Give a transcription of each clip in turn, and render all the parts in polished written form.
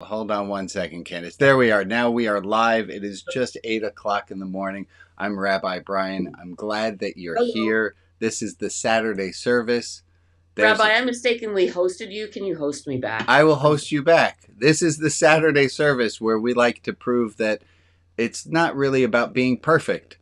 Hold on one second, Candace. There we are. Now we are live. It is just 8 o'clock in the morning. I'm Rabbi Brian. I'm glad that you're Hello. here. This is the Saturday service. Rabbi, I mistakenly hosted you. Can you host me back? I will host you back. This is the Saturday service where we like to prove that it's not really about being perfect.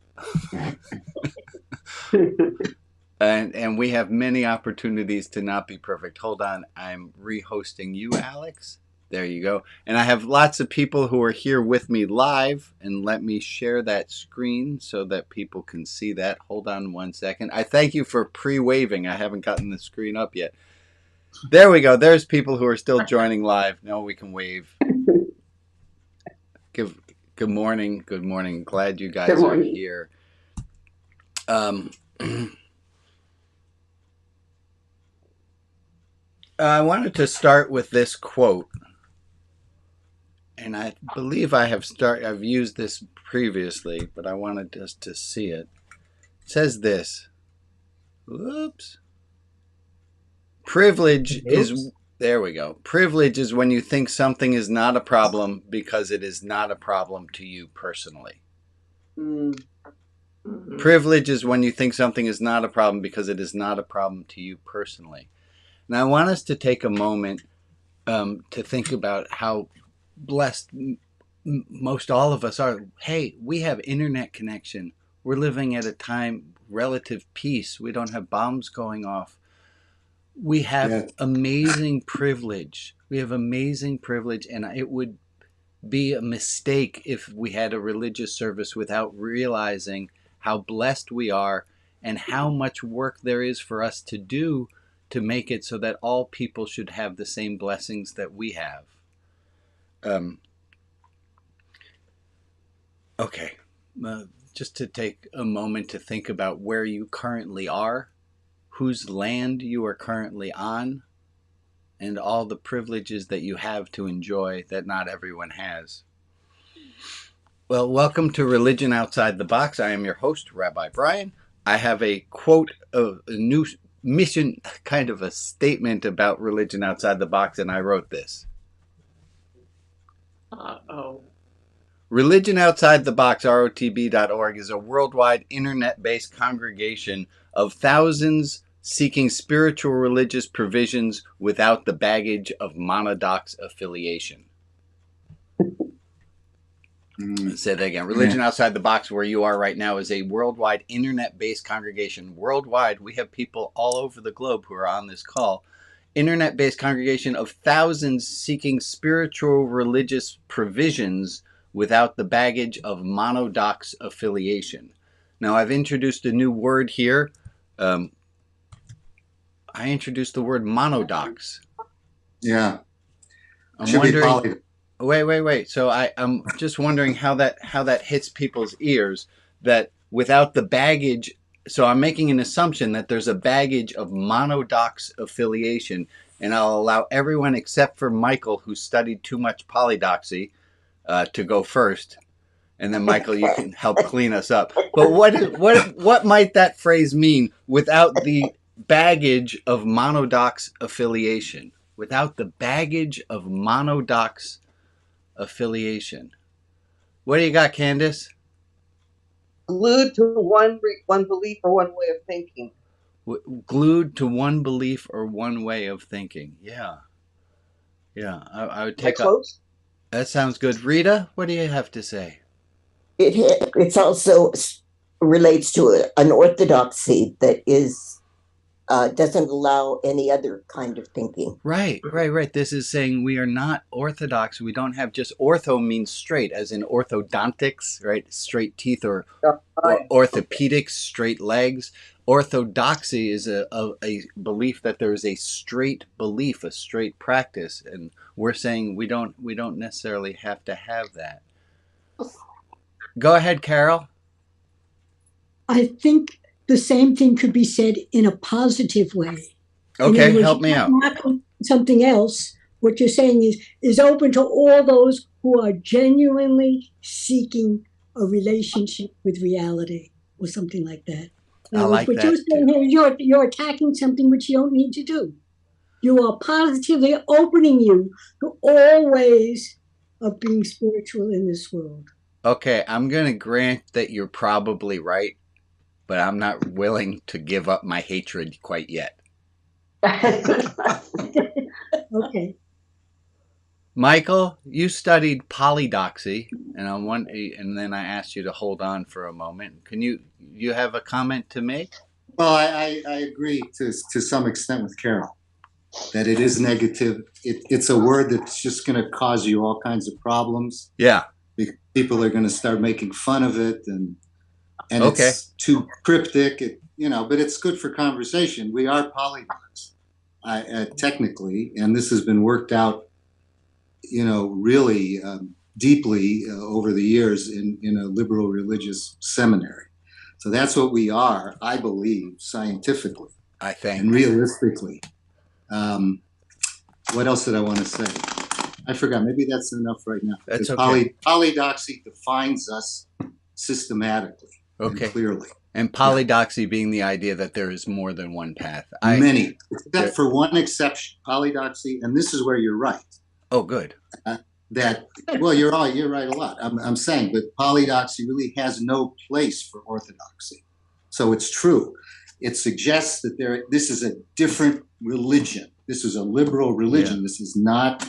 And we have many opportunities to not be perfect. Hold on. I'm re-hosting you, Alex. There you go. And I have lots of people who are here with me live. And let me share that screen so that people can see that. Hold on one second. I thank you for pre-waving. I haven't gotten the screen up yet. There we go. There's people who are still joining live. Now we can wave. Good morning. Good morning. Glad you guys are here. I wanted to start with this quote. And I believe I've used this previously, but I wanted us to see it. It says this. Whoops. Privilege is, there we go. Privilege is when you think something is not a problem because it is not a problem to you personally. Mm-hmm. Privilege is when you think something is not a problem because it is not a problem to you personally. Now, I want us to take a moment to think about how blessed most all of us are. Hey, we have internet connection. We're living at a time relative peace. We don't have bombs going off. We have amazing privilege. We have amazing privilege, and it would be a mistake if we had a religious service without realizing how blessed we are and how much work there is for us to do to make it so that all people should have the same blessings that we have. Okay, just to take a moment to think about where you currently are, whose land you are currently on, and all the privileges that you have to enjoy that not everyone has. Well, welcome to Religion Outside the Box. I am your host, Rabbi Brian. I have a quote of a new mission, kind of a statement about religion outside the box, and I wrote this. Religion Outside the Box, ROTB.org, is a worldwide internet-based congregation of thousands seeking spiritual religious provisions without the baggage of monodox affiliation. Say that again. Religion Outside the Box, where you are right now, is a worldwide internet-based congregation. Worldwide, we have people all over the globe who are on this call. Internet-based congregation of thousands seeking spiritual religious provisions without the baggage of monodox affiliation. Now, I've introduced a new word here. I introduced the word monodox. Yeah. I'm wondering. Wait. So I'm just wondering how that hits people's ears, that without the baggage. So I'm making an assumption that there's a baggage of monodox affiliation, and I'll allow everyone except for Michael, who studied too much polydoxy, to go first. And then Michael, you can help clean us up. But what might that phrase mean without the baggage of monodox affiliation? Without the baggage of monodox affiliation. What do you got, Candace? Glued to one belief or one way of thinking. Glued to one belief or one way of thinking. Yeah. I would take close. That sounds good. Rita, what do you have to say? It's also relates to an orthodoxy that is doesn't allow any other kind of thinking. Right. This is saying we are not orthodox. We don't have just ortho means straight, as in orthodontics, right? Straight teeth, or orthopedics, straight legs. Orthodoxy is a belief that there is a straight belief, a straight practice, and we're saying we don't necessarily have to have that. Go ahead, Carol. I think the same thing could be said in a positive way. Okay, help me out. Something else. What you're saying is open to all those who are genuinely seeking a relationship with reality, or something like that. I like but that. You're saying here, you're attacking something which you don't need to do. You are positively opening you to all ways of being spiritual in this world. Okay, I'm going to grant that you're probably right, but I'm not willing to give up my hatred quite yet. Okay. Michael, you studied polydoxy, and then I asked you to hold on for a moment. Can you have a comment to make? Well, I agree to some extent with Carol that it is negative. It's a word that's just going to cause you all kinds of problems. Yeah. People are going to start making fun of it, and Okay. It's too cryptic. But it's good for conversation. We are polygons, technically, and this has been worked out, really deeply over the years in a liberal religious seminary. So that's what we are, I believe, scientifically I think. and realistically. What else did I want to say? I forgot. Maybe that's enough right now. That's Because okay. Polydoxy defines us systematically Okay. and clearly. And polydoxy being the idea that there is more than one path. Many, except for one exception, polydoxy, and this is where you're right. Oh, good. You're right a lot. I'm saying, but polydoxy really has no place for orthodoxy. So it's true. It suggests that this is a different religion. This is a liberal religion. Yeah. This is not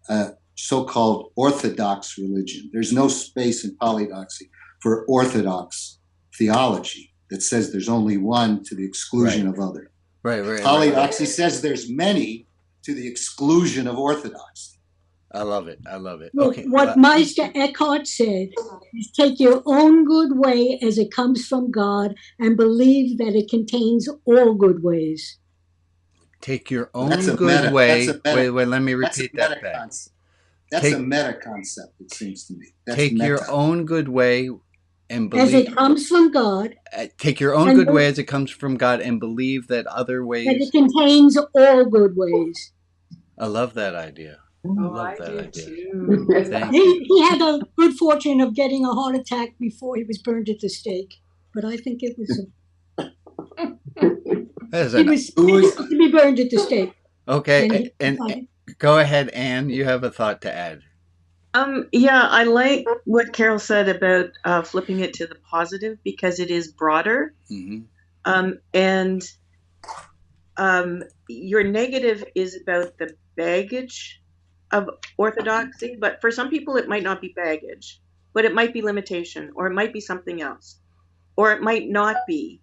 a so-called orthodox religion. There's no space in polydoxy for orthodox theology that says there's only one to the exclusion of other. Right. Polydoxy says there's many to the exclusion of orthodoxy. I love it. Well, Okay. what Meister Eckhart said is take your own good way as it comes from God and believe that it contains all good ways. Take your own That's a good meta- way. that's a meta- Wait, let me That's repeat a that meta back. concept. That's Take- a meta concept, it seems to me. That's Take your meta. own good way and As believe. it comes from God, Take your own And good the- way as it comes from God and believe that other that ways. it contains all good ways. I love that idea. Oh, love I that do idea. too. Thank you. He had the good fortune of getting a heart attack before he was burned at the stake. But I think it was That is he an- was supposed to be burned at the stake. okay, and he- go ahead, Anne. You have a thought to add. Yeah, I like what Carol said about flipping it to the positive because it is broader. Hmm. And your negative is about the baggage of orthodoxy, but for some people it might not be baggage, but it might be limitation, or it might be something else, or it might not be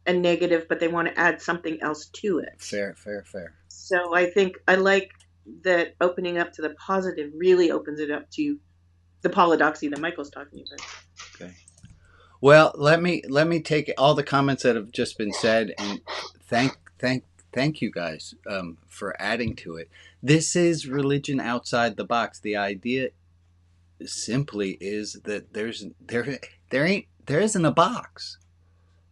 a negative, but they want to add something else to it. Fair. So I think I like that opening up to the positive really opens it up to the polydoxy that Michael's talking about. Okay. Well, let me take all the comments that have just been said and thank you guys for adding to it. This is religion outside the box. The idea simply is that there isn't a box.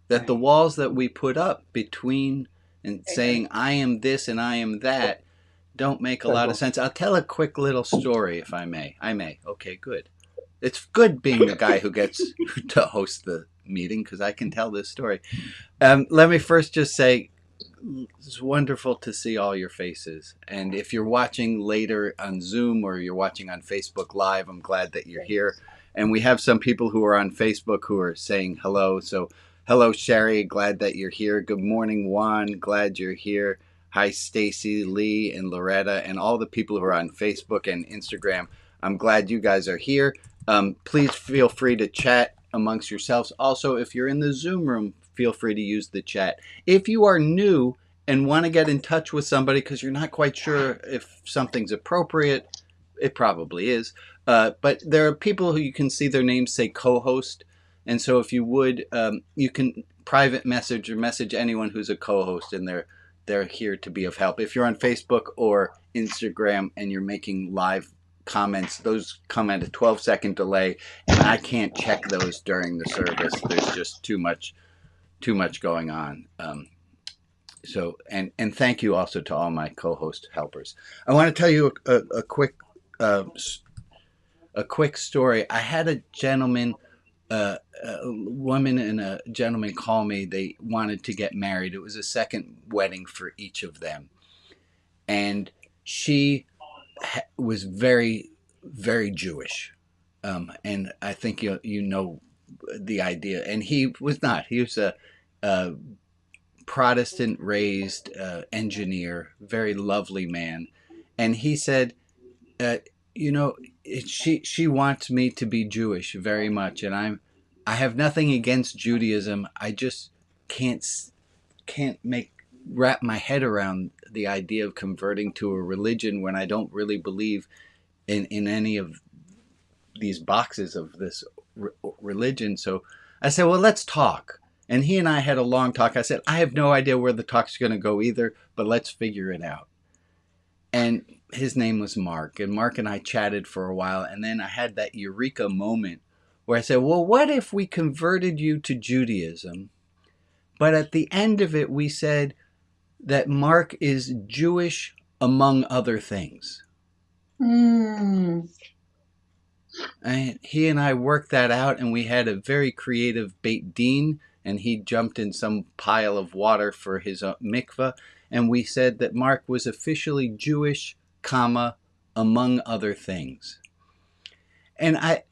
That the walls that we put up between and saying I am this and I am that don't make a lot of sense. I'll tell a quick little story if I may. I may. Okay, good. It's good being the guy who gets to host the meeting because I can tell this story. Let me first just say it's wonderful to see all your faces. And if you're watching later on Zoom or you're watching on Facebook Live, I'm glad that you're here. And we have some people who are on Facebook who are saying hello. So hello, Sherry. Glad that you're here. Good morning, Juan. Glad you're here. Hi, Stacy, Lee, and Loretta, and all the people who are on Facebook and Instagram. I'm glad you guys are here. Please feel free to chat amongst yourselves. Also, if you're in the Zoom room, feel free to use the chat. If you are new and want to get in touch with somebody because you're not quite sure if something's appropriate, it probably is. But there are people who you can see their names say co-host. And so if you would, you can private message or message anyone who's a co-host, and they're here to be of help. If you're on Facebook or Instagram and you're making live comments, those come at a 12-second delay, and I can't check those during the service. There's just too much going on. So thank you also to all my co-host helpers. I want to tell you a quick story. I had a gentleman, a woman and a gentleman call me. They wanted to get married. It was a second wedding for each of them. and she was very, very Jewish. And I think you know the idea. And he was not. He was a Protestant raised engineer, very lovely man. And he said, you know, she wants me to be Jewish very much, and I have nothing against Judaism. I just can't wrap my head around the idea of converting to a religion when I don't really believe in any of these boxes of this religion. So I said, well, let's talk. And he and I had a long talk. I said, I have no idea where the talk's going to go either, but let's figure it out. And his name was Mark. And Mark and I chatted for a while. And then I had that eureka moment where I said, well, what if we converted you to Judaism? But at the end of it, we said that Mark is Jewish among other things. Mm. And he and I worked that out, and we had a very creative Beit Din, and he jumped in some pile of water for his mikveh, and we said that Mark was officially Jewish, among other things. And I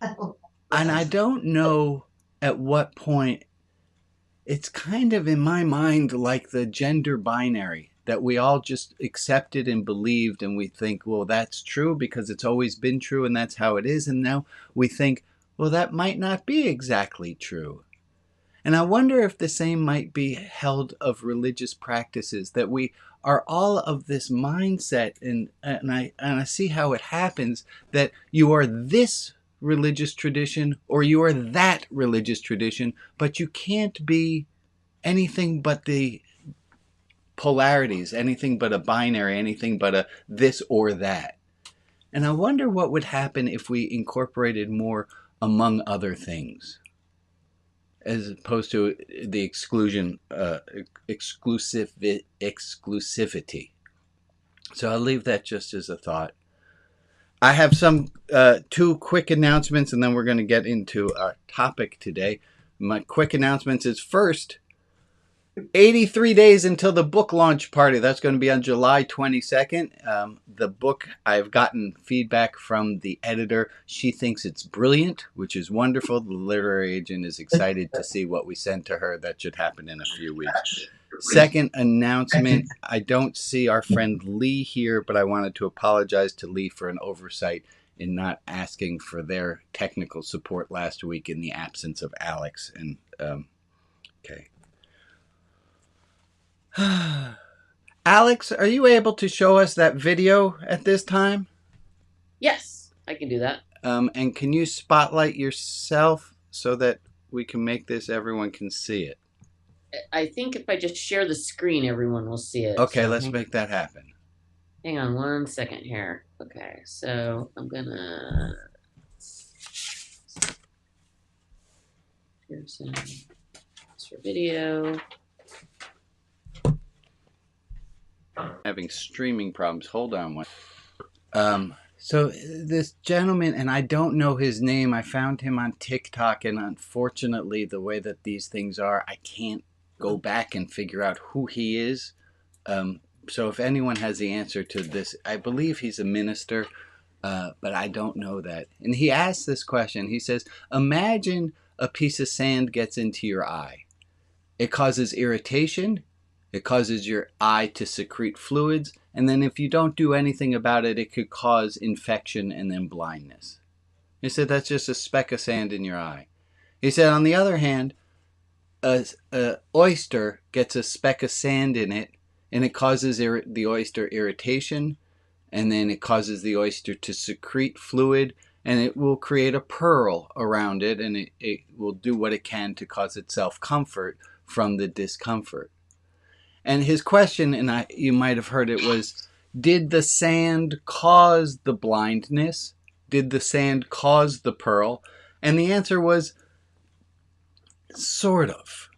don't know at what point, it's kind of in my mind like the gender binary, that we all just accepted and believed, and we think, well, that's true because it's always been true and that's how it is. And now we think, well, that might not be exactly true. And I wonder if the same might be held of religious practices, that we are all of this mindset, and I see how it happens, that you are this religious tradition or you are that religious tradition, but you can't be anything but the polarities, anything but a binary, anything but a this or that. And I wonder what would happen if we incorporated more among other things, as opposed to the exclusivity. So I'll leave that just as a thought. I have some two quick announcements, and then we're going to get into our topic today. My quick announcements is, first, 83 days until the book launch party. That's going to be on July 22nd. The book, I've gotten feedback from the editor. She thinks it's brilliant, which is wonderful. The literary agent is excited to see what we send to her. That should happen in a few weeks. Second announcement, I don't see our friend Lee here, but I wanted to apologize to Lee for an oversight in not asking for their technical support last week in the absence of Alex. And okay. Alex, are you able to show us that video at this time? Yes, I can do that. And can you spotlight yourself so that we can make this, everyone can see it? I think if I just share the screen, everyone will see it. Okay, So let's make that happen. hang on 1 second here. Okay, so I'm gonna. Here's for video. Having streaming problems. Hold on one. So this gentleman, and I don't know his name, I found him on TikTok, and unfortunately the way that these things are, I can't go back and figure out who he is. So if anyone has the answer to this, I believe he's a minister, but I don't know that. And he asked this question. He says, imagine a piece of sand gets into your eye. It causes irritation. It causes your eye to secrete fluids. And then if you don't do anything about it, it could cause infection and then blindness. He said, that's just a speck of sand in your eye. He said, on the other hand, a oyster gets a speck of sand in it, and it causes the oyster irritation, and then it causes the oyster to secrete fluid, and it will create a pearl around it, and it will do what it can to cause itself comfort from the discomfort. And his question, and you might have heard it, was, did the sand cause the blindness? Did the sand cause the pearl? And the answer was, sort of.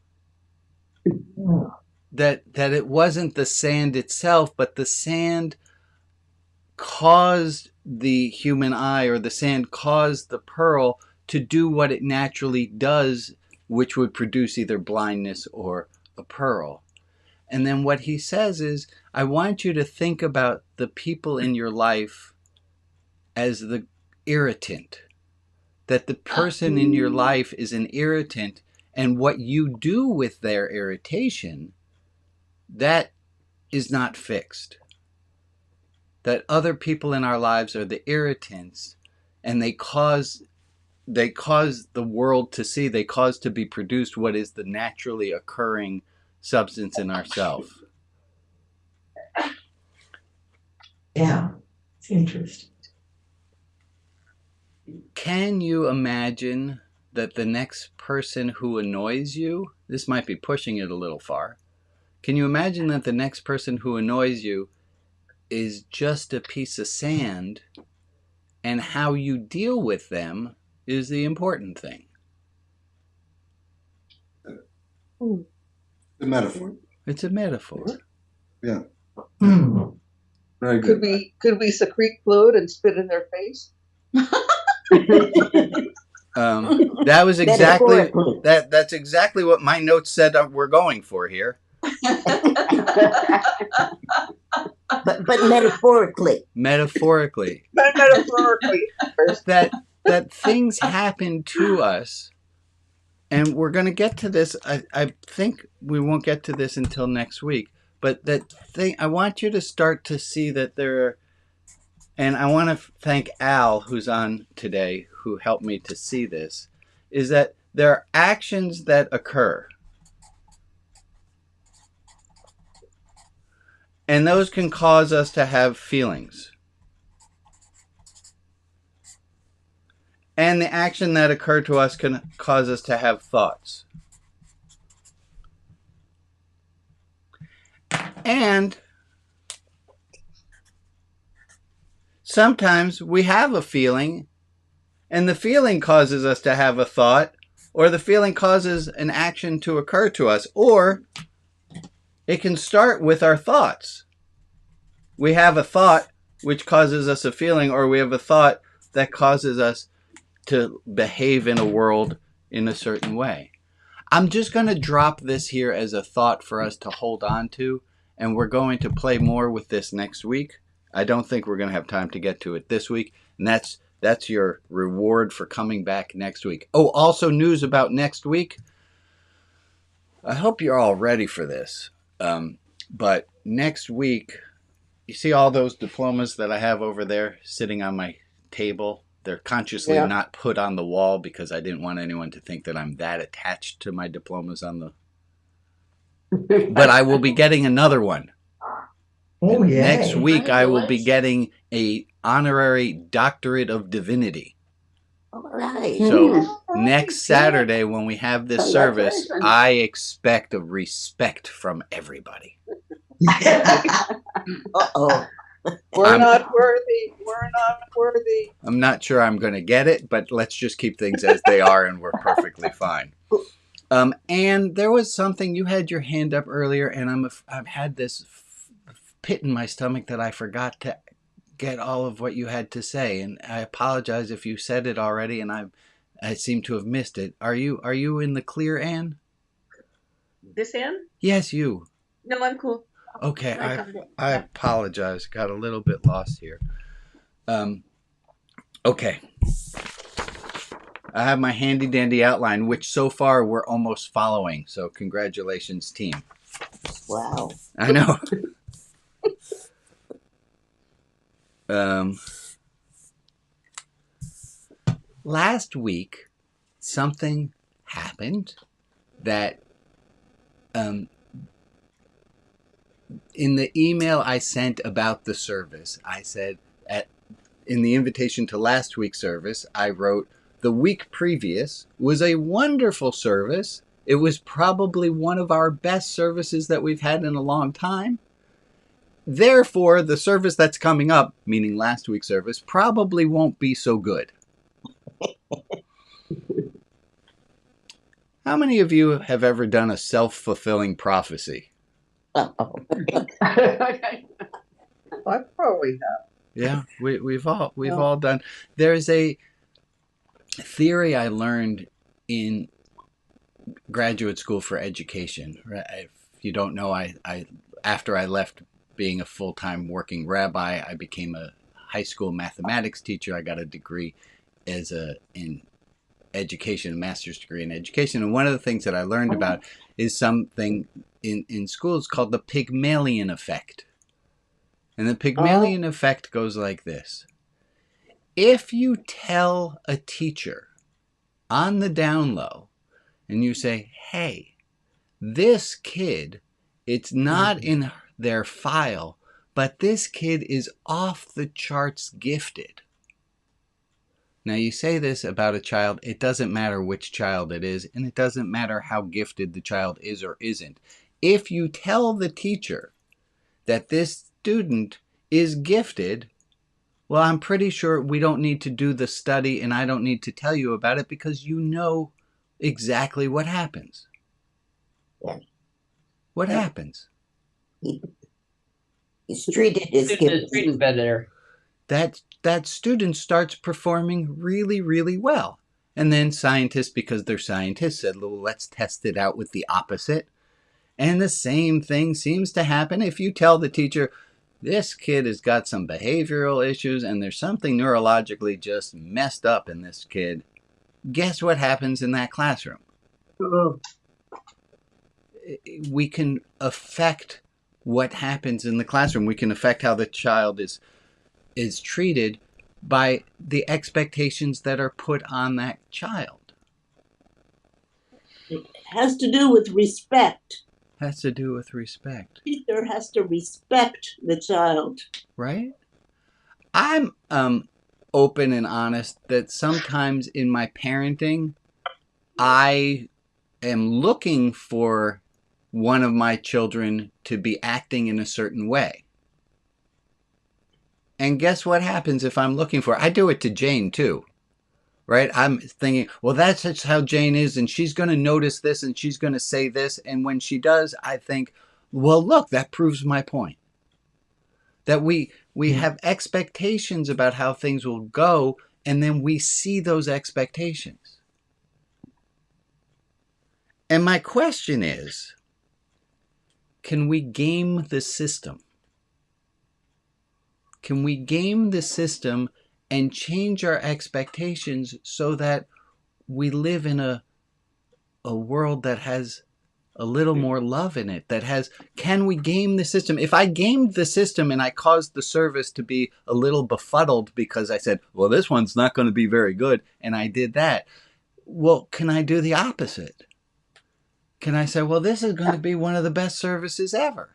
That it wasn't the sand itself, but the sand caused the human eye, or the sand caused the pearl to do what it naturally does, which would produce either blindness or a pearl. And then what he says is, I want you to think about the people in your life as the irritant. That the person in your life is an irritant, and what you do with their irritation, that is not fixed. That other people in our lives are the irritants, and they cause the world to see, they cause to be produced what is the naturally occurring substance in ourself. Yeah, it's interesting. Can you imagine that the next person who annoys you, this might be pushing it a little far, can you imagine that the next person who annoys you is just a piece of sand, and how you deal with them is the important thing? The metaphor. It's a metaphor. Yeah. Hmm. Very Could good. we secrete fluid and spit in their face? That was exactly Metaphorically. that's exactly what my notes said we're going for here. But metaphorically. Metaphorically, Metaphorically. that things happen to us, and we're going to get to this. I think we won't get to this until next week. But that thing, I want you to start to see that there are, and I want to thank Al, who's on today, who helped me to see this, is that there are actions that occur. And those can cause us to have feelings. And the action that occurred to us can cause us to have thoughts. And sometimes we have a feeling, and the feeling causes us to have a thought, or the feeling causes an action to occur to us, or it can start with our thoughts. We have a thought which causes us a feeling, or we have a thought that causes us to behave in a world in a certain way. I'm just going to drop this here as a thought for us to hold on to, and we're going to play more with this next week. I don't think we're going to have time to get to it this week, and that's your reward for coming back next week. Oh, also news about next week. I hope you're all ready for this. But next week, you see all those diplomas that I have over there sitting on my table? They're consciously not put on the wall because I didn't want anyone to think that I'm that attached to my diplomas on the... But I will be getting another one. Oh, yeah. Next week, I will be getting a honorary doctorate of divinity. All right. So next Saturday, when we have this service, I expect a respect from everybody. Uh-oh. We're not worthy. We're not worthy. I'm not sure I'm going to get it, but let's just keep things as they are, and we're perfectly fine. And there was something, you had your hand up earlier, and I've had this pit in my stomach that I forgot to get all of what you had to say, and I apologize if you said it already, and I seem to have missed it. Are you in the clear, Anne? This Ann? Yes, you. No, I'm cool. Okay, I apologize. Got a little bit lost here. Okay. I have my handy dandy outline, which so far we're almost following. So congratulations, team. Wow. I know. Last week, something happened that in the email I sent about the service, I said in the invitation to last week's service, I wrote, the week previous was a wonderful service. It was probably one of our best services that we've had in a long time. Therefore, the service that's coming up, meaning last week's service, probably won't be so good. How many of you have ever done a self-fulfilling prophecy? Uh-oh. I probably have. Yeah, we've all done. There's a theory I learned in graduate school for education. If you don't know, I after I left being a full-time working rabbi, I became a high school mathematics teacher. I got a degree in education, a master's degree in education. And one of the things that I learned about is something in schools called the Pygmalion effect. And the Pygmalion effect goes like this. If you tell a teacher on the down low and you say, hey, this kid, it's not in their file, but this kid is off the charts gifted. Now you say this about a child, it doesn't matter which child it is, and it doesn't matter how gifted the child is or isn't. If you tell the teacher that this student is gifted, well, I'm pretty sure we don't need to do the study and I don't need to tell you about it because you know exactly what happens. Yeah. What happens? He's treated as Student is gifted. treated better. That student starts performing really, really well. And then scientists, because they're scientists, said, well, let's test it out with the opposite. And the same thing seems to happen if you tell the teacher, this kid has got some behavioral issues and there's something neurologically just messed up in this kid. Guess what happens in that classroom? We can affect what happens in the classroom. We can affect how the child is treated by the expectations that are put on that child. It has to do with respect. Has to do with respect. Teacher has to respect the child. Right? I'm open and honest that sometimes in my parenting, I am looking for one of my children to be acting in a certain way. And guess what happens if I'm looking for it? I do it to Jane too, right? I'm thinking, well, that's just how Jane is, and she's going to notice this, and she's going to say this. And when she does, I think, well, look, that proves my point. That we have expectations about how things will go, and then we see those expectations. And my question is, can we game the system? Can we game the system and change our expectations so that we live in a world that has a little more love in it, can we game the system? If I gamed the system and I caused the service to be a little befuddled because I said, well, this one's not going to be very good, and I did that, well, can I do the opposite? Can I say, well, this is going to be one of the best services ever?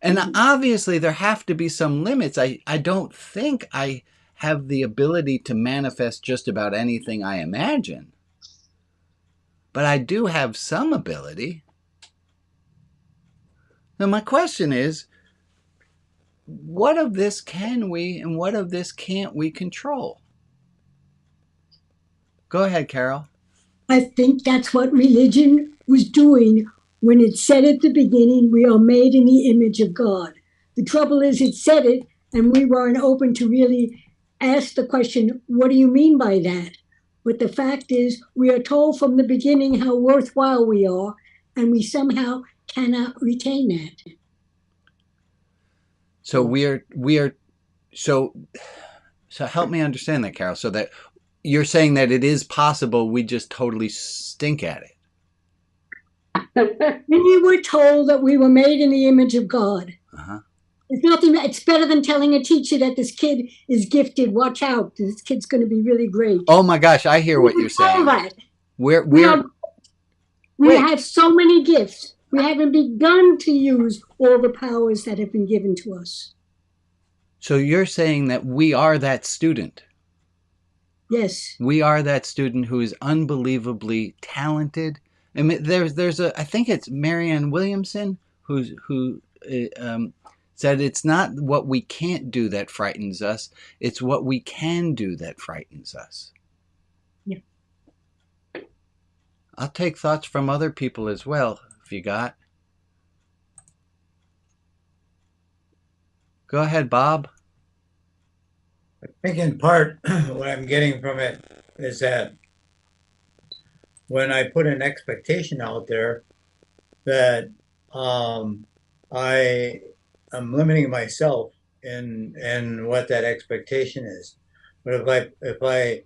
And obviously there have to be some limits. I don't think I have the ability to manifest just about anything I imagine. But I do have some ability. Now my question is, what of this can we and what of this can't we control? Go ahead, Carol. I think that's what religion was doing when it said at the beginning, we are made in the image of God. The trouble is it said it, and we weren't open to really ask the question, what do you mean by that? But the fact is, we are told from the beginning how worthwhile we are, and we somehow cannot retain that. So so help me understand that, Carol, so that you're saying that it is possible, we just totally stink at it. We were told that we were made in the image of God. Uh-huh. It's better than telling a teacher that this kid is gifted. Watch out, this kid's going to be really great. Oh my gosh, I hear what you're saying. We have so many gifts. We haven't begun to use all the powers that have been given to us. So you're saying that we are that student. Yes. We are that student who is unbelievably talented. I mean, I think it's Marianne Williamson who said it's not what we can't do that frightens us, it's what we can do that frightens us. Yeah. I'll take thoughts from other people as well, if you got. Go ahead, Bob. I think in part what I'm getting from it is that when I put an expectation out there that I I'm limiting myself in what that expectation is. But if I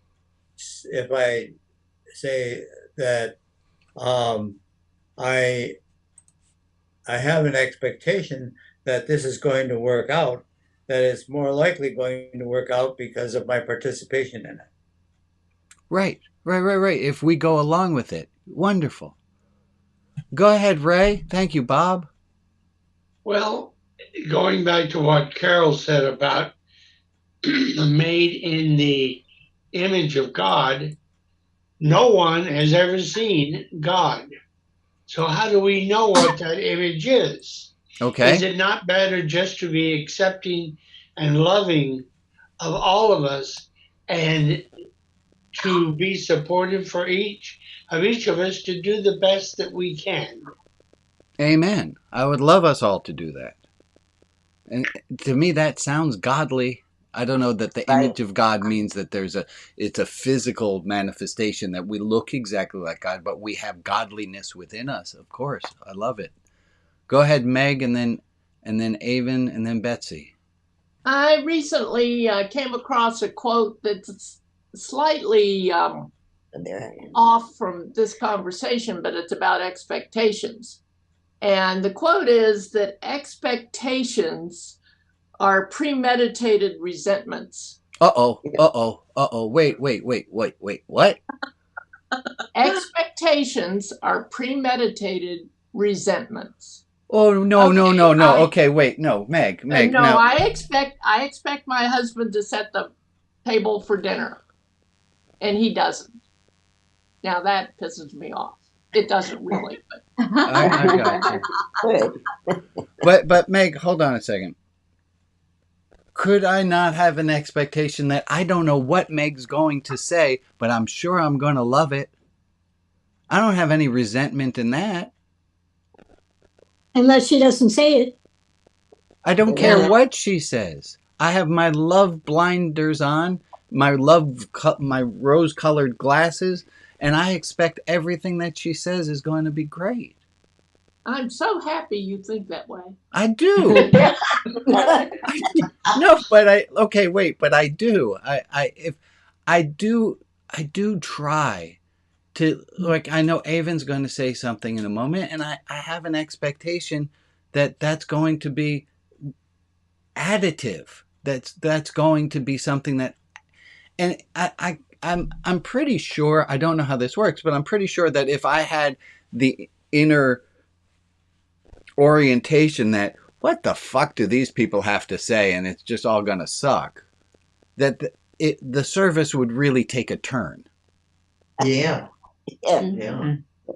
say that I have an expectation that this is going to work out, that it's more likely going to work out because of my participation in it. Right. If we go along with it. Wonderful. Go ahead, Ray. Thank you, Bob. Well, going back to what Carol said about made in the image of God, no one has ever seen God. So how do we know what that image is? Okay. Is it not better just to be accepting and loving of all of us and to be supportive for each of us to do the best that we can? Amen. I would love us all to do that. And to me, that sounds godly. I don't know that the image of God means that it's a physical manifestation that we look exactly like God, but we have godliness within us. Of course, I love it. Go ahead, Meg, and then Avon, and then Betsy. I recently came across a quote that's slightly off from this conversation, but it's about expectations. And the quote is that expectations are premeditated resentments. Wait, what? Expectations are premeditated resentments. Oh, no. Okay, wait, no, Meg. No, now. I expect my husband to set the table for dinner, and he doesn't. Now that pisses me off. It doesn't really, but I got you. But Meg, hold on a second. Could I not have an expectation that I don't know what Meg's going to say, but I'm sure I'm going to love it? I don't have any resentment in that. Unless she doesn't say it. I don't care what she says. I have my love blinders on, my rose-colored glasses, and I expect everything that she says is going to be great. I'm so happy you think that way. I do. No, but I do. I do try to, like, I know Avon's going to say something in a moment, and I have an expectation that that's going to be additive. That's going to be something that, and I'm pretty sure, I don't know how this works, but I'm pretty sure that if I had the inner orientation that what the fuck do these people have to say and it's just all gonna suck, that the service would really take a turn. Yeah.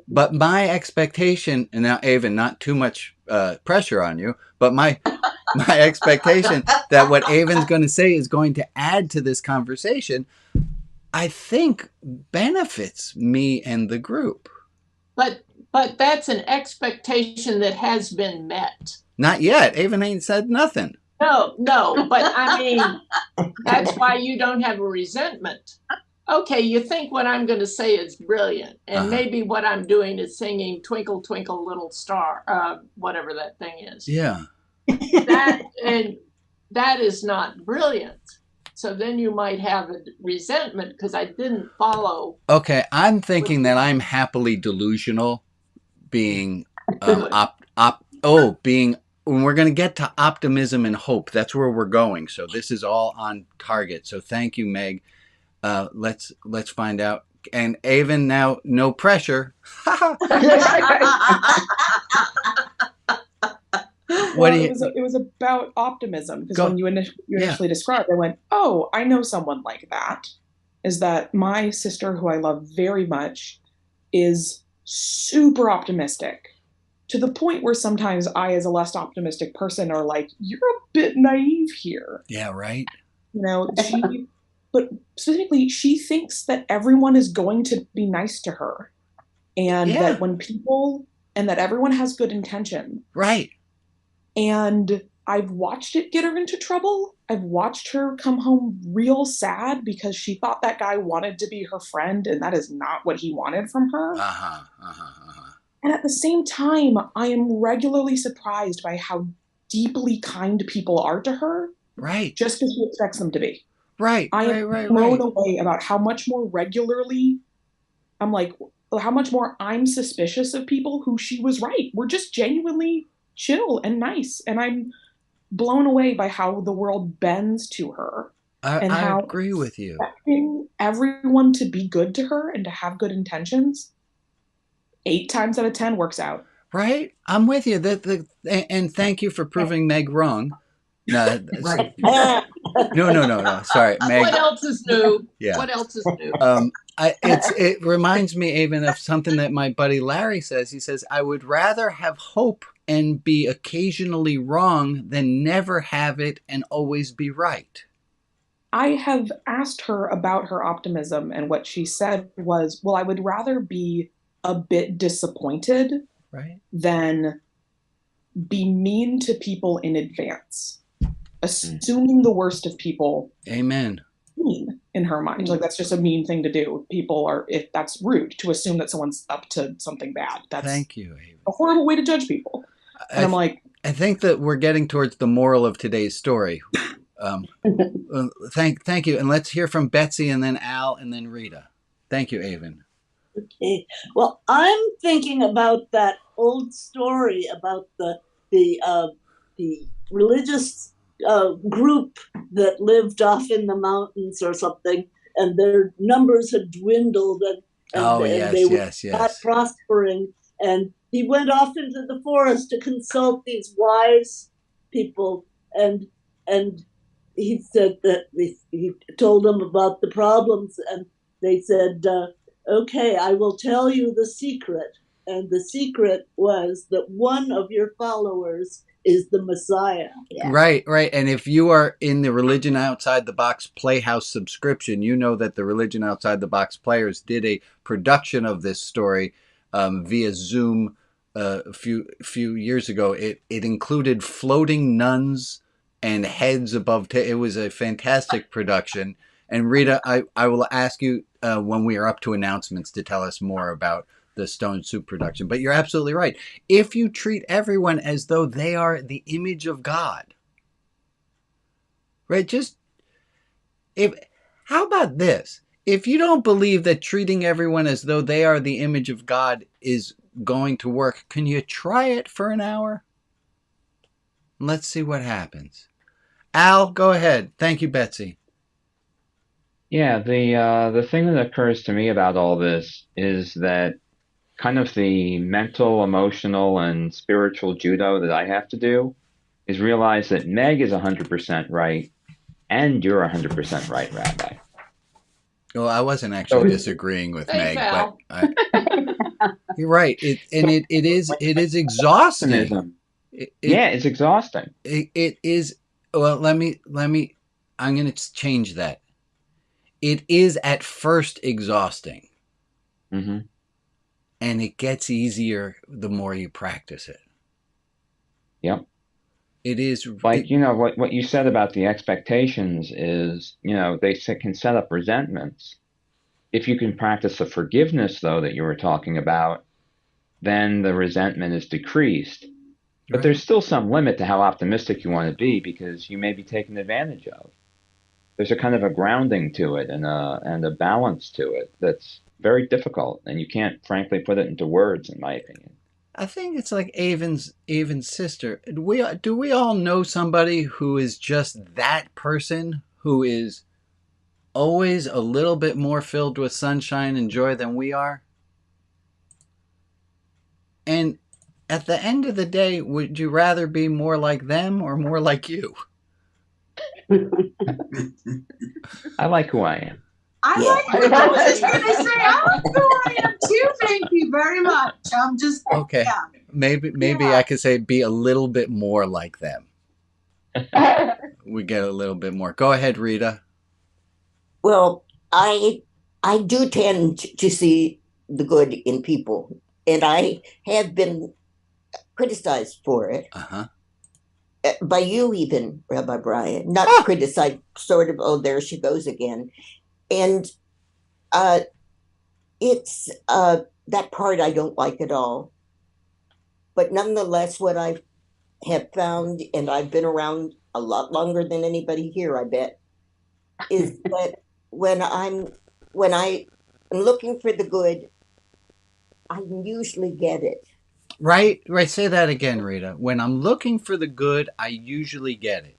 But my expectation, and now Avon, not too much pressure on you, but my expectation that what Avon's going to say is going to add to this conversation, I think benefits me and the group. But that's an expectation that has been met. Not yet. Avon ain't said nothing. No, but I mean, that's why you don't have a resentment. Okay, you think what I'm going to say is brilliant, and maybe what I'm doing is singing Twinkle, Twinkle, Little Star, whatever that thing is. Yeah. That is not brilliant. So then you might have a resentment because I didn't follow. Okay, I'm thinking that I'm happily delusional, being being when we're going to get to optimism and hope. That's where we're going. So this is all on target. So thank you, Meg. Let's find out. And Avon, now no pressure. It was about optimism, because when you initially described, I went, oh, I know someone like that. Is that my sister, who I love very much, is super optimistic, to the point where sometimes I, as a less optimistic person, are like, you're a bit naive here. Yeah, right. You know, but specifically, she thinks that everyone is going to be nice to her, and that everyone has good intention. Right. And I've watched it get her into trouble. I've watched her come home real sad because she thought that guy wanted to be her friend, and that is not what he wanted from her. And at the same time, I am regularly surprised by how deeply kind people are to her, right? Just because she expects them to be. Right. I am blown away about how much more regularly I'm like, how much more I'm suspicious of people who she was right. We're just genuinely chill and nice. And I'm blown away by how the world bends to her. And I how agree with you. Expecting everyone to be good to her and to have good intentions, 8 times out of 10 works out. Right? I'm with you. And thank you for proving Meg wrong. No, no. Sorry, Meg. What else is new? Yeah. What else is new? It reminds me even of something that my buddy Larry says. He says, I would rather have hope and be occasionally wrong than never have it and always be right. I have asked her about her optimism, and what she said was, well, I would rather be a bit disappointed than be mean to people in advance. Assuming the worst of people. Amen. Mean in her mind. Like, that's just a mean thing to do. People are, if that's rude to assume that someone's up to something bad. That's Thank you, Ava. A horrible way to judge people. And I'm like, I think that we're getting towards the moral of today's story. Thank you. And let's hear from Betsy and then Al and then Rita. Thank you, Avon. Okay. Well, I'm thinking about that old story about the religious group that lived off in the mountains or something, and their numbers had dwindled, and they were not prospering. And he went off into the forest to consult these wise people, and he said that he told them about the problems, and they said, okay, I will tell you the secret. And the secret was that one of your followers is the Messiah. Yeah. Right. And if you are in the Religion Outside the Box Playhouse subscription, you know that the Religion Outside the Box players did a production of this story via Zoom a few years ago. It included floating nuns and heads above. It was a fantastic production. And Rita, I will ask you when we are up to announcements to tell us more about the Stone Soup production. But you're absolutely right. If you treat everyone as though they are the image of God, right? How about this? If you don't believe that treating everyone as though they are the image of God is going to work, can you try it for an hour? Let's see what happens. Al, go ahead. Thank you, Betsy. Yeah, the thing that occurs to me about all this is that kind of the mental, emotional, and spiritual judo that I have to do is realize that Meg is 100% right, and you're 100% right, Rabbi. Well, I wasn't actually disagreeing with Meg, but you're right. It is exhausting. It's exhausting. It is. Well, let me. I'm going to change that. It is at first exhausting. Mm-hmm. And it gets easier the more you practice it. Yep. It is like, what you said about the expectations is, they can set up resentments. If you can practice the forgiveness, though, that you were talking about, then the resentment is decreased. But there's still some limit to how optimistic you want to be, because you may be taken advantage of. There's a kind of a grounding to it and a balance to it that's very difficult, and you can't, frankly, put it into words, in my opinion. I think it's like Avon's sister. Do we all know somebody who is just that person who is always a little bit more filled with sunshine and joy than we are? And at the end of the day, would you rather be more like them or more like you? I like who I am. I was just going to say, I like who I am too. Thank you very much. I'm just okay. Yeah. Maybe I could say be a little bit more like them. We get a little bit more. Go ahead, Rita. Well, I do tend to see the good in people, and I have been criticized for it. By you even, Rabbi Brian. Not criticized, sort of, oh, there she goes again. And it's that part I don't like at all. But nonetheless, what I've have found, and I've been around a lot longer than anybody here, I bet, is that when I'm looking for the good, I usually get it. Right. Say that again, Rita. When I'm looking for the good, I usually get it.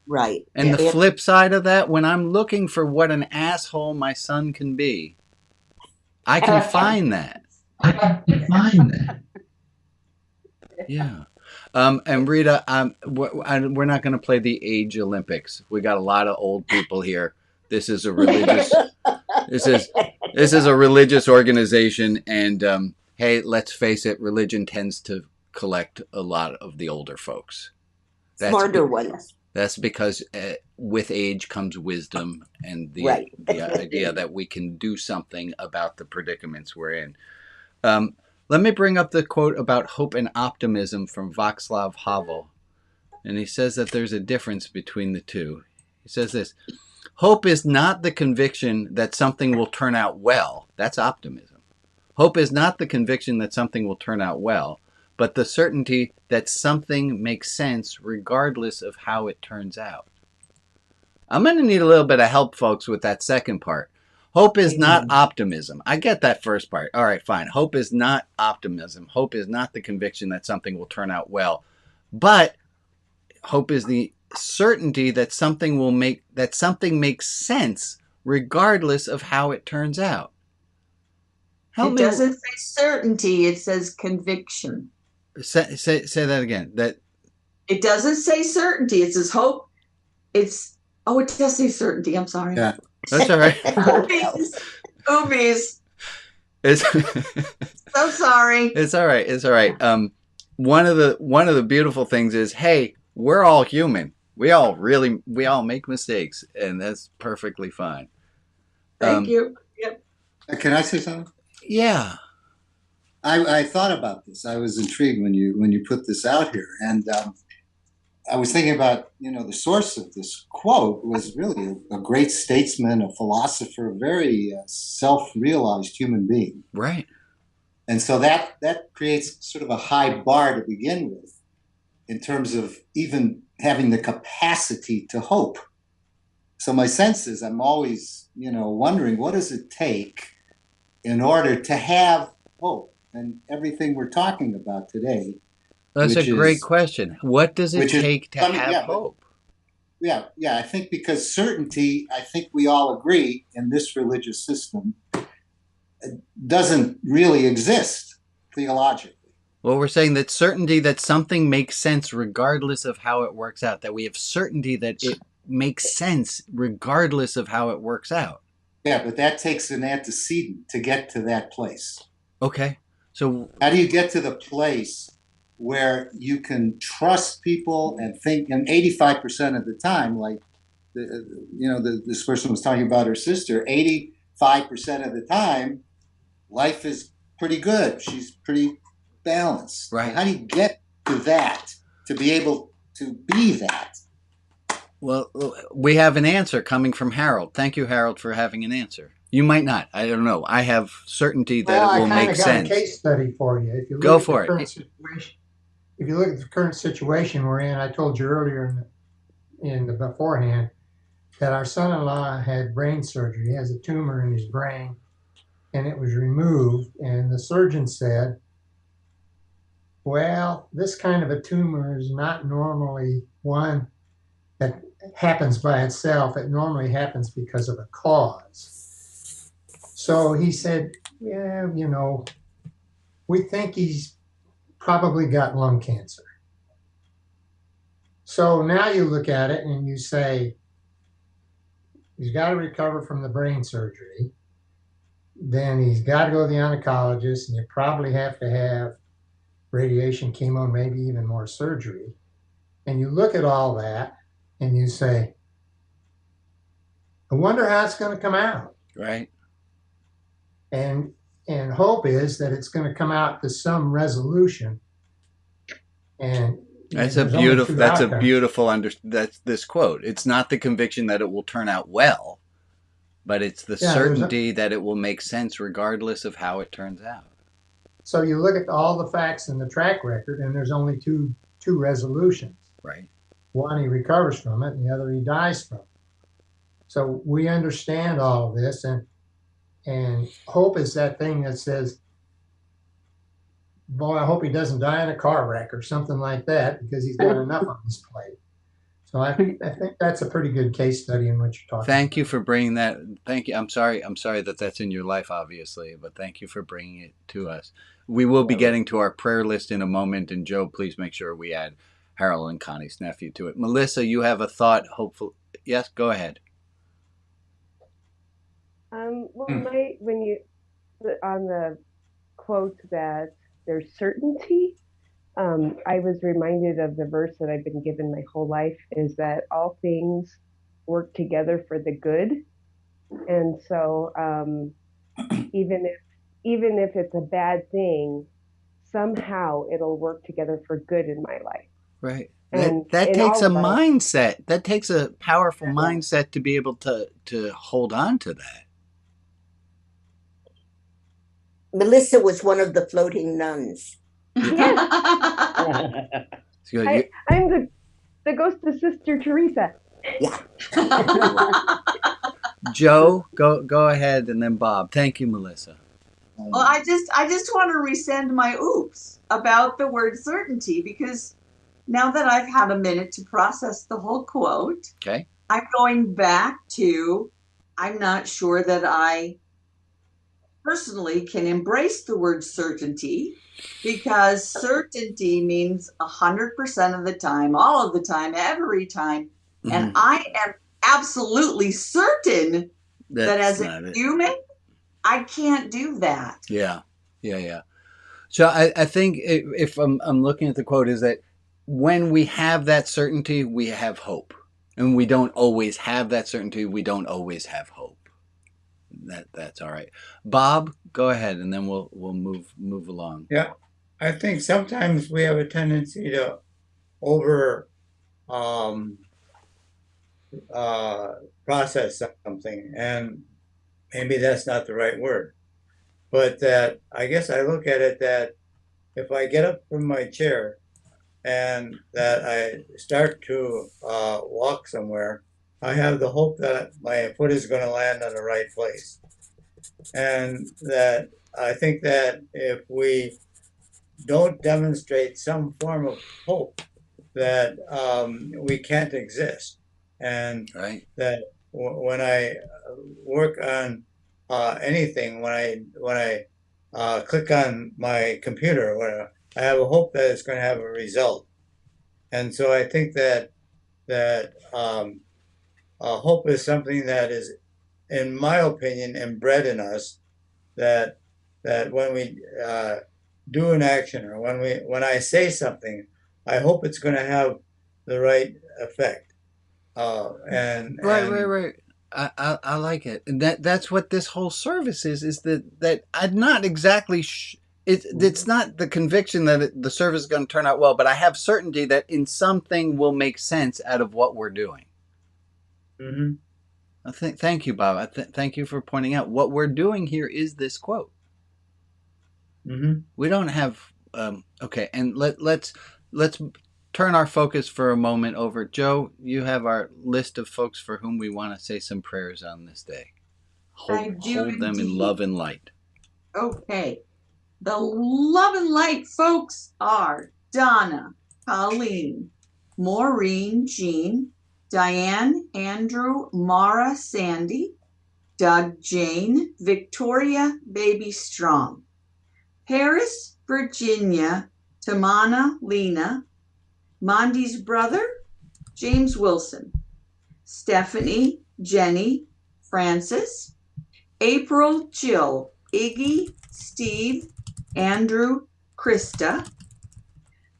Right. And the flip side of that, when I'm looking for what an asshole my son can be, I can find that. Yeah. And Rita, we're not going to play the age Olympics. We got a lot of old people here. This is a religious. this is a religious organization, and hey, let's face it, religion tends to collect a lot of the older folks. Smarter ones. That's because with age comes wisdom and the idea that we can do something about the predicaments we're in. Let me bring up the quote about hope and optimism from Václav Havel. And he says that there's a difference between the two. He says this: hope is not the conviction that something will turn out well. That's optimism. Hope is not the conviction that something will turn out well, but the certainty that something makes sense regardless of how it turns out. I'm going to need a little bit of help, folks, with that second part. Hope is not optimism. I get that first part. All right, fine. Hope is not optimism. Hope is not the conviction that something will turn out well. But hope is the certainty that something makes sense regardless of how it turns out. It doesn't say certainty, it says conviction. Say that again. That it doesn't say certainty, it says hope. It does say certainty. I'm sorry. Yeah. That's all right. Oobies. So sorry. It's all right. It's all right. One of the beautiful things is, hey, we're all human. We all make mistakes, and that's perfectly fine. Thank you. Yep. Can I say something? Yeah. I thought about this. I was intrigued when you put this out here, and I was thinking about, the source of this quote was really a great statesman, a philosopher, a very self-realized human being. Right. And so that creates sort of a high bar to begin with in terms of even having the capacity to hope. So my sense is I'm always, wondering, what does it take in order to have hope? And everything we're talking about today. That's a great question. What does it take to have hope? Yeah. I think because certainty, I think we all agree in this religious system, doesn't really exist theologically. Well, we're saying that certainty that something makes sense regardless of how it works out. That we have certainty that it makes sense regardless of how it works out. Yeah, but that takes an antecedent to get to that place. Okay. So how do you get to the place where you can trust people and think, and 85% of the time, like this person was talking about her sister, 85% of the time, life is pretty good. She's pretty balanced. Right. How do you get to that, to be able to be that? Well, we have an answer coming from Harold. Thank you, Harold, for having an answer. You might not. I don't know. I have certainty that it will make sense. I got a case study for you. If you look Go at for the it. current situation, if you look at the current situation we're in, I told you earlier in the beforehand that our son-in-law had brain surgery. He has a tumor in his brain, and it was removed. And the surgeon said, well, this kind of a tumor is not normally one that happens by itself. It normally happens because of a cause. So he said, yeah, we think he's probably got lung cancer. So now you look at it and you say, he's got to recover from the brain surgery. Then he's got to go to the oncologist, and you probably have to have radiation, chemo, maybe even more surgery. And you look at all that and you say, I wonder how it's going to come out. Right. And hope is that it's going to come out to some resolution. And that's a beautiful that's this quote. It's not the conviction that it will turn out well, but it's the certainty that it will make sense regardless of how it turns out. So you look at all the facts in the track record, and there's only two two resolutions. Right. One he recovers from it, and the other he dies from. So we understand all of this, and hope is that thing that says, boy, I hope he doesn't die in a car wreck or something like that, because he's got enough on his plate. So I think that's a pretty good case study in what you're talking Thank you for bringing that. Thank you. I'm sorry that that's in your life, obviously, but thank you for bringing it to us. We will be getting to our prayer list in a moment, and Joe, please make sure we add Harold and Connie's nephew to it. Melissa, you have a thought, hopefully. Yes, go ahead. When you on the quote that there's certainty, I was reminded of the verse that I've been given my whole life, is that all things work together for the good. And so even if it's a bad thing, somehow it'll work together for good in my life. Right. And that in takes all a of us. mindset. That takes a powerful mindset to be able to hold on to that. Melissa was one of the floating nuns. Yes. So I'm the ghost of Sister Teresa. Yeah. Joe, go ahead, and then Bob. Thank you, Melissa. Well, I just want to rescind my oops about the word certainty, because now that I've had a minute to process the whole quote, Okay. I'm going back to, I'm not sure that I personally can embrace the word certainty, because certainty means 100% of the time, all of the time, every time. Mm-hmm. And I am absolutely certain that as a human, I can't do that. Yeah. So I think if I'm looking at the quote, is that when we have that certainty, we have hope. And we don't always have that certainty, we don't always have hope. That's all right. Bob, go ahead, and then we'll move along. Yeah, I think sometimes we have a tendency to over process something, and maybe that's not the right word, but that I guess I look at it that if I get up from my chair and that I start to walk somewhere, I have the hope that my foot is going to land on the right place. And that I think that if we don't demonstrate some form of hope, that we can't exist. And that when I work on anything, when I click on my computer, whatever, I have a hope that it's going to have a result. And so I think that hope is something that is, in my opinion, inbred in us, that when we do an action, or when I say something, I hope it's going to have the right effect. Right. I like it, and that's what this whole service is that I'm not exactly. It's not the conviction that the service is going to turn out well, but I have certainty that in something will make sense out of what we're doing. Mm-hmm. Thank you, Bob. Thank you for pointing out what we're doing here is this quote. Mm-hmm. We don't have okay, and let's turn our focus for a moment over. Joe, you have our list of folks for whom we want to say some prayers on this day. Hold them in love and light. Okay. The love and light folks are Donna, Colleen, Maureen, Jean, Diane, Andrew, Mara, Sandy, Doug, Jane, Victoria, Baby Strong, Paris, Virginia, Tamana, Lena, Mondi's brother, James Wilson, Stephanie, Jenny, Francis, April, Jill, Iggy, Steve, Andrew, Krista,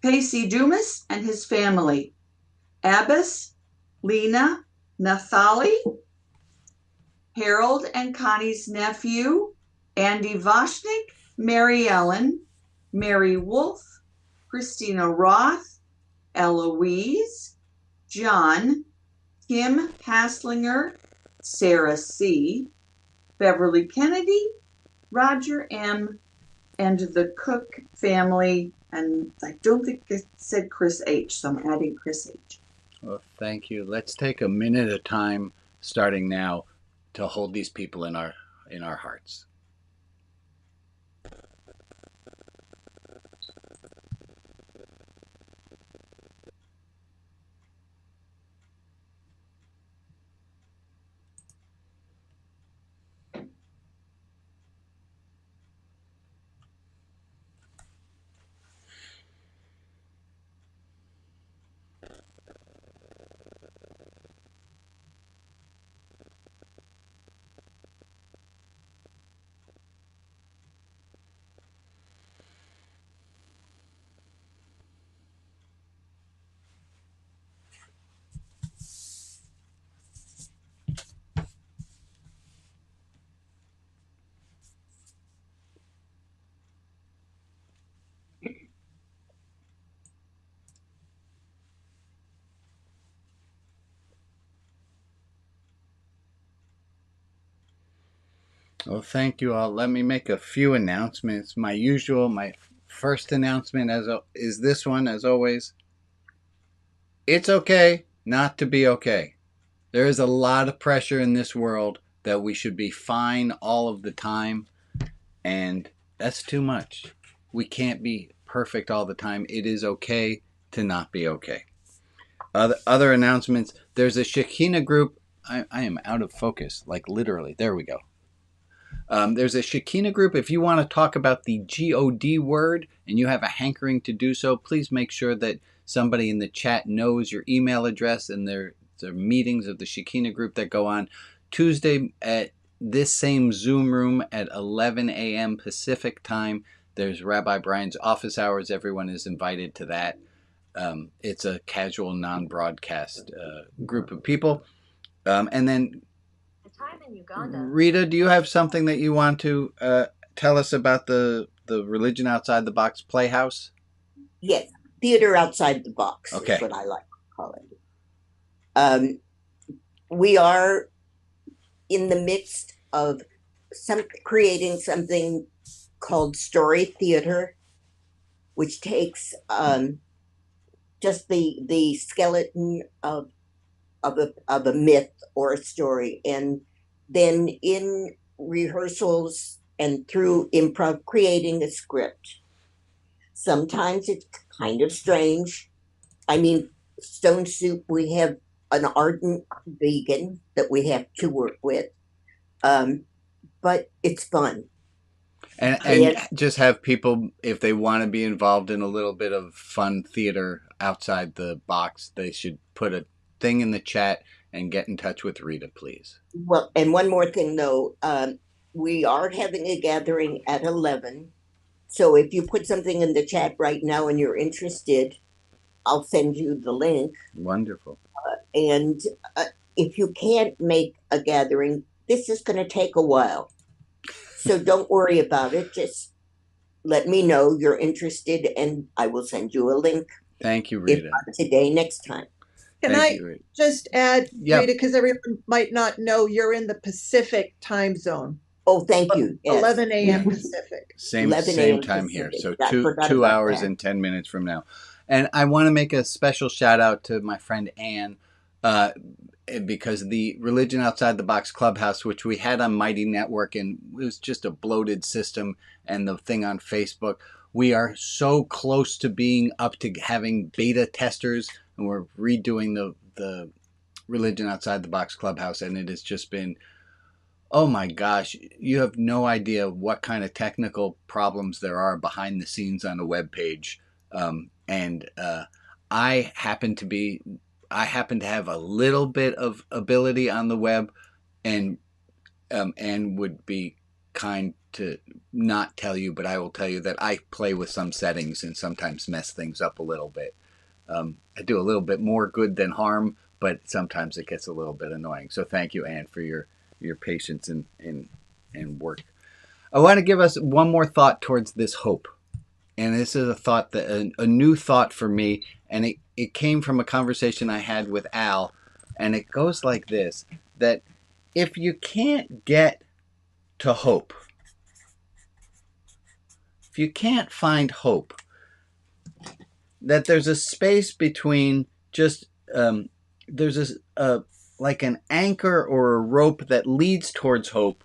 Pacey Dumas and his family, Abbas, Lena, Nathali, Harold and Connie's nephew, Andy Voshnik, Mary Ellen, Mary Wolf, Christina Roth, Eloise, John, Kim Haslinger, Sarah C., Beverly Kennedy, Roger M., and the Cook family, and I don't think it said Chris H, so I'm adding Chris H. Well, thank you. Let's take a minute at a time, starting now, to hold these people in our hearts. Well, thank you all. Let me make a few announcements. My first announcement is this one, as always. It's okay not to be okay. There is a lot of pressure in this world that we should be fine all of the time, and that's too much. We can't be perfect all the time. It is okay to not be okay. Other announcements. There's a Shekinah group. I am out of focus, like literally. There we go. There's a Shekinah group. If you want to talk about the God word and you have a hankering to do so, please make sure that somebody in the chat knows your email address, and there are meetings of the Shekinah group that go on Tuesday at this same Zoom room at 11 a.m. Pacific time. There's Rabbi Brian's office hours. Everyone is invited to that. It's a casual, non-broadcast group of people. And then Rita, do you have something that you want to tell us about the Religion Outside the Box Playhouse? Yes, theater outside the box Okay. is what I like to call it. We are in the midst of creating something called story theater, which takes just the skeleton of a myth or a story, and then in rehearsals and through improv, creating a script. Sometimes it's kind of strange. I mean, Stone Soup, we have an ardent vegan that we have to work with, but it's fun. And just have people, if they want to be involved in a little bit of fun theater outside the box, they should put a thing in the chat and get in touch with Rita, please. Well, and one more thing though, we are having a gathering at 11. So if you put something in the chat right now and you're interested, I'll send you the link. Wonderful. And if you can't make a gathering, this is going to take a while. So don't worry about it. Just let me know you're interested and I will send you a link. Thank you, Rita. If not today, next time. Can I just add, Yep. Rita, because everyone might not know, you're in the Pacific time zone. Oh, thank you. Yes. 11 a.m. Pacific. Same 11 a.m. time here. So Pacific. two about hours that. and 10 minutes from now. And I want to make a special shout out to my friend Ann, because the Religion Outside the Box Clubhouse, which we had on Mighty Network, and it was just a bloated system, and the thing on Facebook, we are so close to being up to having beta testers, and we're redoing the Religion Outside the Box Clubhouse, and it has just been, oh my gosh, you have no idea what kind of technical problems there are behind the scenes on a web page. I happen to have a little bit of ability on the web, and would be kind to not tell you, but I will tell you that I play with some settings and sometimes mess things up a little bit. I do a little bit more good than harm, but sometimes it gets a little bit annoying. So thank you, Ann, for your patience and work. I want to give us one more thought towards this hope. And this is a thought that a new thought for me, and it came from a conversation I had with Al, and it goes like this: that if you can't get to hope, if you can't find hope, that there's a space between just there's like an anchor or a rope that leads towards hope,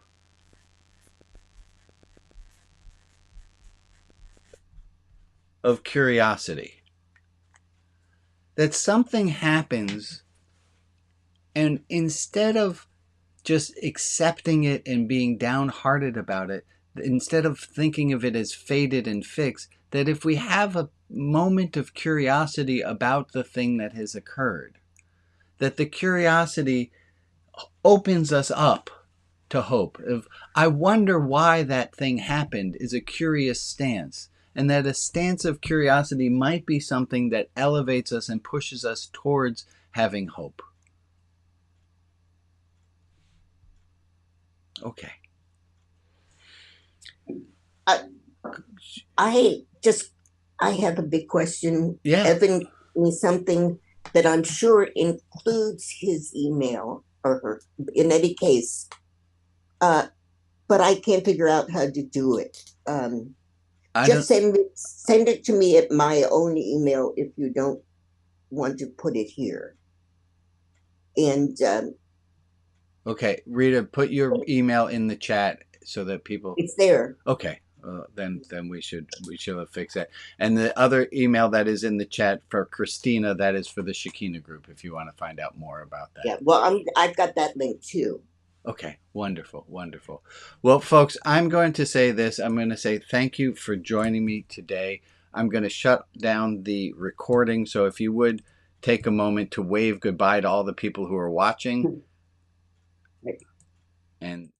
of curiosity. That something happens, and instead of just accepting it and being downhearted about it, instead of thinking of it as fated and fixed, that if we have a moment of curiosity about the thing that has occurred, that the curiosity opens us up to hope. Of, I wonder why that thing happened, is a curious stance. And that a stance of curiosity might be something that elevates us and pushes us towards having hope. Okay. I have a big question. Yeah. Evan gave me something that I'm sure includes his email or her. In any case, but I can't figure out how to do it. Just send it to me at my own email if you don't want to put it here. And okay, Rita, put your email in the chat so that people. It's there. Okay, then we should have fixed that. And the other email that is in the chat for Christina, that is for the Shekinah group. If you want to find out more about that. Yeah, well, I've got that link too. Okay, wonderful, wonderful. Well, folks, I'm going to say this. I'm going to say thank you for joining me today. I'm going to shut down the recording. So if you would take a moment to wave goodbye to all the people who are watching. And